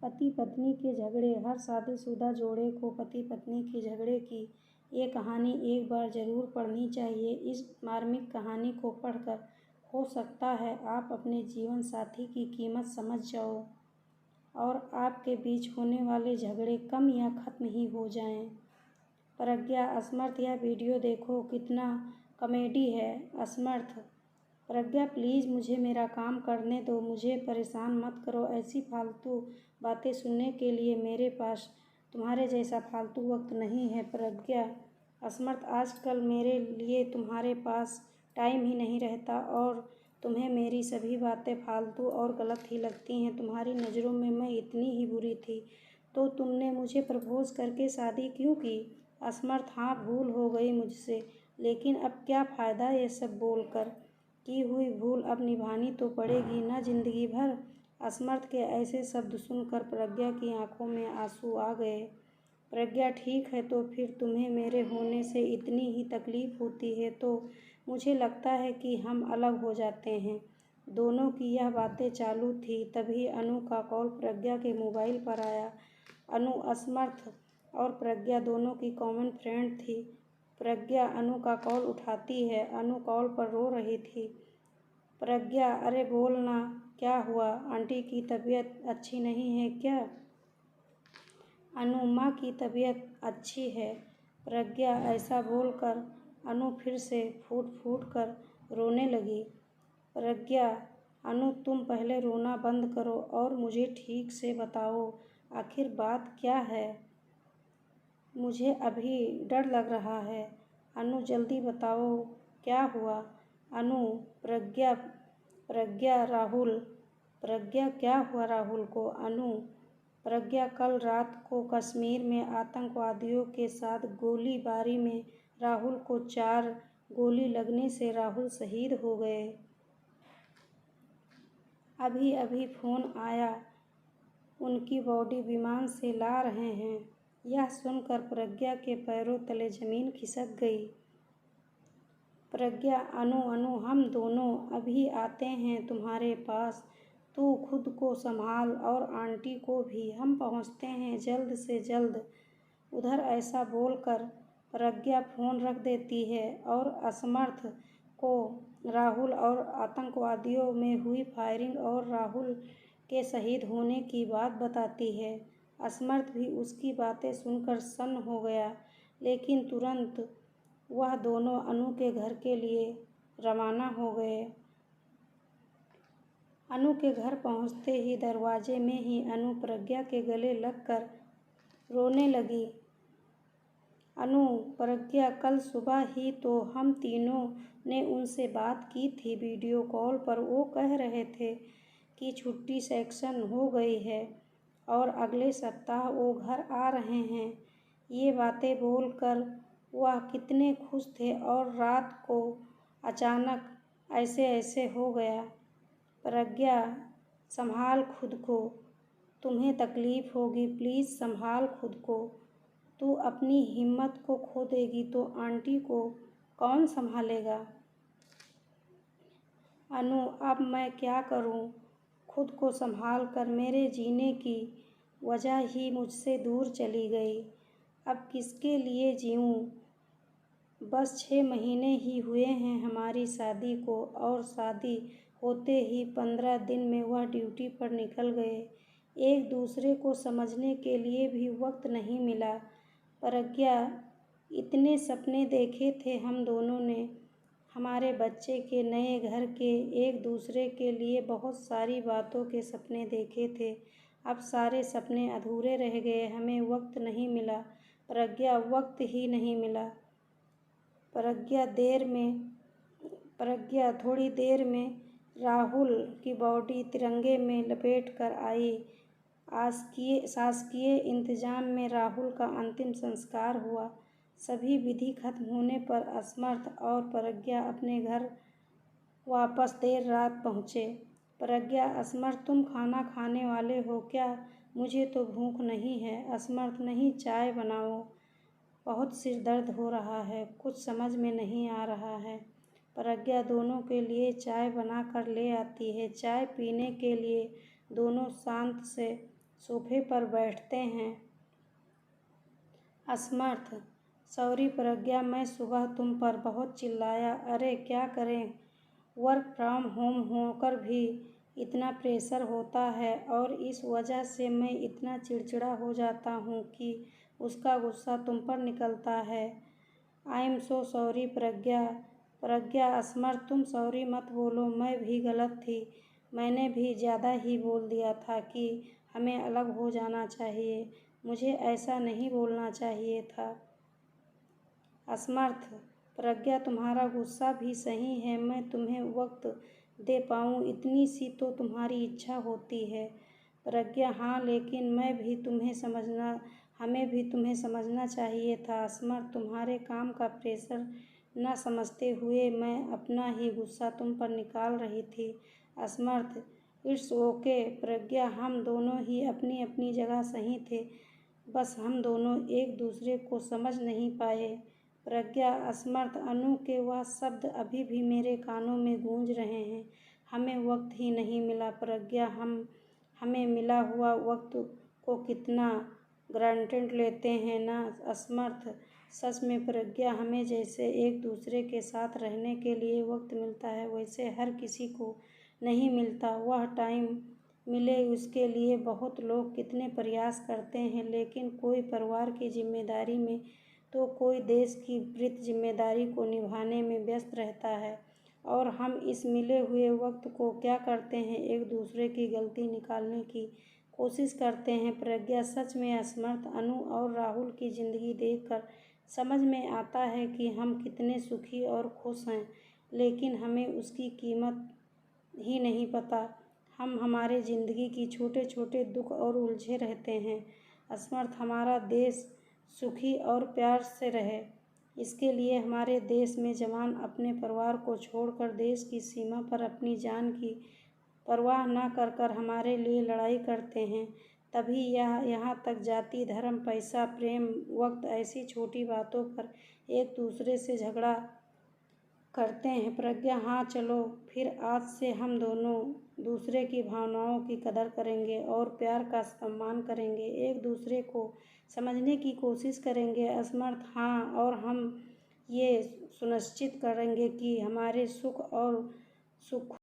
पति पत्नी के झगड़े। हर शादीशुदा जोड़े को पति पत्नी के झगड़े की ये कहानी एक बार ज़रूर पढ़नी चाहिए। इस मार्मिक कहानी को पढ़कर हो सकता है आप अपने जीवन साथी की कीमत समझ जाओ और आपके बीच होने वाले झगड़े कम या ख़त्म ही हो जाएं। प्रज्ञा असमर्थ, यह वीडियो देखो कितना कॉमेडी है। असमर्थ: प्रज्ञा प्लीज़ मुझे मेरा काम करने दो, मुझे परेशान मत करो। ऐसी फालतू बातें सुनने के लिए मेरे पास तुम्हारे जैसा फालतू वक्त नहीं है। प्रज्ञा असमर्थ: आजकल मेरे लिए तुम्हारे पास टाइम ही नहीं रहता और तुम्हें मेरी सभी बातें फालतू और गलत ही लगती हैं। तुम्हारी नज़रों में मैं इतनी ही बुरी थी तो तुमने मुझे प्रपोज़ करके शादी क्यों की? असमर्थ: हाँ, भूल हो गई मुझसे, लेकिन अब क्या फ़ायदा ये सब बोलकर। की हुई भूल अब निभानी तो पड़ेगी ना ज़िंदगी भर। असमर्थ के ऐसे शब्द सुनकर प्रज्ञा की आंखों में आंसू आ गए। प्रज्ञा: ठीक है, तो फिर तुम्हें मेरे होने से इतनी ही तकलीफ़ होती है तो मुझे लगता है कि हम अलग हो जाते हैं। दोनों की यह बातें चालू थी, तभी अनु का कॉल प्रज्ञा के मोबाइल पर आया। अनु असमर्थ और प्रज्ञा दोनों की कॉमन फ्रेंड थी। प्रज्ञा अनु का कॉल उठाती है। अनु कॉल पर रो रही थी। प्रज्ञा: अरे बोल ना, क्या हुआ? आंटी की तबीयत अच्छी नहीं है क्या? अनु: माँ की तबीयत अच्छी है। प्रज्ञा: ऐसा बोलकर अनु फिर से फूट फूट कर रोने लगी। प्रज्ञा: अनु तुम पहले रोना बंद करो और मुझे ठीक से बताओ आखिर बात क्या है। मुझे अभी डर लग रहा है। अनु जल्दी बताओ क्या हुआ। अनु: प्रज्ञा प्रज्ञा राहुल। प्रज्ञा: क्या हुआ राहुल को? अनु: प्रज्ञा कल रात को कश्मीर में आतंकवादियों के साथ गोलीबारी में राहुल को 4 गोली लगने से राहुल शहीद हो गए। अभी अभी फ़ोन आया, उनकी बॉडी विमान से ला रहे हैं। यह सुनकर प्रज्ञा के पैरों तले ज़मीन खिसक गई। प्रज्ञा: अनु हम दोनों अभी आते हैं तुम्हारे पास, तू खुद को संभाल और आंटी को भी, हम पहुंचते हैं जल्द से जल्द। उधर ऐसा बोलकर प्रज्ञा फ़ोन रख देती है और असमर्थ को राहुल और आतंकवादियों में हुई फायरिंग और राहुल के शहीद होने की बात बताती है। असमर्थ भी उसकी बातें सुनकर सन्न हो गया, लेकिन तुरंत वह दोनों अनु के घर के लिए रवाना हो गए। अनु के घर पहुंचते ही दरवाजे में ही अनु प्रज्ञा के गले लगकर रोने लगी। अनु: प्रज्ञा, कल सुबह ही तो हम तीनों ने उनसे बात की थी वीडियो कॉल पर। वो कह रहे थे कि छुट्टी सैंक्शन हो गई है और अगले सप्ताह वो घर आ रहे हैं। ये बातें बोलकर वह कितने खुश थे और रात को अचानक ऐसे ऐसे हो गया। प्रज्ञा: संभाल खुद को, तुम्हें तकलीफ़ होगी, प्लीज़ संभाल खुद को। तू अपनी हिम्मत को खो देगी तो आंटी को कौन संभालेगा। अनु: अब मैं क्या करूं? खुद को संभाल कर मेरे जीने की वजह ही मुझसे दूर चली गई। अब किसके लिए जीऊं? बस 6 महीने ही हुए हैं हमारी शादी को और शादी होते ही 15 दिन में वह ड्यूटी पर निकल गए। एक दूसरे को समझने के लिए भी वक्त नहीं मिला। प्रज्ञा: इतने सपने देखे थे हम दोनों ने, हमारे बच्चे के, नए घर के, एक दूसरे के लिए बहुत सारी बातों के सपने देखे थे। अब सारे सपने अधूरे रह गए, हमें वक्त नहीं मिला। प्रज्ञा: वक्त ही नहीं मिला। प्रज्ञा थोड़ी देर में राहुल की बॉडी तिरंगे में लपेट कर आई। शासकीय इंतजाम में राहुल का अंतिम संस्कार हुआ। सभी विधि खत्म होने पर असमर्थ और प्रज्ञा अपने घर वापस देर रात पहुँचे। प्रज्ञा: असमर्थ, तुम खाना खाने वाले हो क्या? मुझे तो भूख नहीं है। असमर्थ: नहीं, चाय बनाओ, बहुत सिर दर्द हो रहा है, कुछ समझ में नहीं आ रहा है। प्रज्ञा दोनों के लिए चाय बना कर ले आती है। चाय पीने के लिए दोनों शांत से सोफे पर बैठते हैं। असमर्थ। सॉरी प्रज्ञा, मैं सुबह तुम पर बहुत चिल्लाया। अरे क्या करें, वर्क फ्रॉम होम होकर भी इतना प्रेशर होता है और इस वजह से मैं इतना चिड़चिड़ा हो जाता हूँ कि उसका गुस्सा तुम पर निकलता है। आई एम सो सॉरी प्रज्ञा। प्रज्ञा। असमर्थ, तुम सॉरी मत बोलो, मैं भी गलत थी। मैंने भी ज़्यादा ही बोल दिया था कि हमें अलग हो जाना चाहिए। मुझे ऐसा नहीं बोलना चाहिए था। असमर्थ। प्रज्ञा, तुम्हारा गुस्सा भी सही है। मैं तुम्हें वक्त दे पाऊँ इतनी सी तो तुम्हारी इच्छा होती है। प्रज्ञा। हाँ, लेकिन हमें भी तुम्हें समझना चाहिए था। असमर्थ। तुम्हारे काम का प्रेशर न समझते हुए मैं अपना ही गुस्सा तुम पर निकाल रही थी। असमर्थ। इट्स ओके प्रज्ञा, हम दोनों ही अपनी अपनी जगह सही थे, बस हम दोनों एक दूसरे को समझ नहीं पाए। प्रज्ञा। असमर्थ। अनु के वह शब्द अभी भी मेरे कानों में गूंज रहे हैं। हमें वक्त ही नहीं मिला। प्रज्ञा। हमें मिला हुआ वक्त को कितना ग्रांटेड लेते हैं ना। असमर्थ। सच में प्रज्ञा, हमें जैसे एक दूसरे के साथ रहने के लिए वक्त मिलता है वैसे हर किसी को नहीं मिलता। वह टाइम मिले उसके लिए बहुत लोग कितने प्रयास करते हैं, लेकिन कोई परिवार की जिम्मेदारी में तो कोई देश की वृत्त जिम्मेदारी को निभाने में व्यस्त रहता है और हम इस मिले हुए वक्त को क्या करते हैं, एक दूसरे की गलती निकालने की कोशिश करते हैं। प्रज्ञा। सच में असमर्थ, अनु और राहुल की ज़िंदगी देखकर समझ में आता है कि हम कितने सुखी और खुश हैं, लेकिन हमें उसकी कीमत ही नहीं पता। हम हमारे ज़िंदगी की छोटे छोटे दुख और उलझे रहते हैं। असमर्थ। हमारा देश सुखी और प्यार से रहे, इसके लिए हमारे देश में जवान अपने परिवार को छोड़कर देश की सीमा पर अपनी जान की परवाह न कर हमारे लिए लड़ाई करते हैं। तभी यहाँ तक जाति, धर्म, पैसा, प्रेम, वक्त, ऐसी छोटी बातों पर एक दूसरे से झगड़ा करते हैं। प्रज्ञा। हाँ, चलो फिर आज से हम दोनों दूसरे की भावनाओं की कदर करेंगे और प्यार का सम्मान करेंगे, एक दूसरे को समझने की कोशिश करेंगे। असमर्थ। हाँ, और हम ये सुनिश्चित करेंगे कि हमारे सुख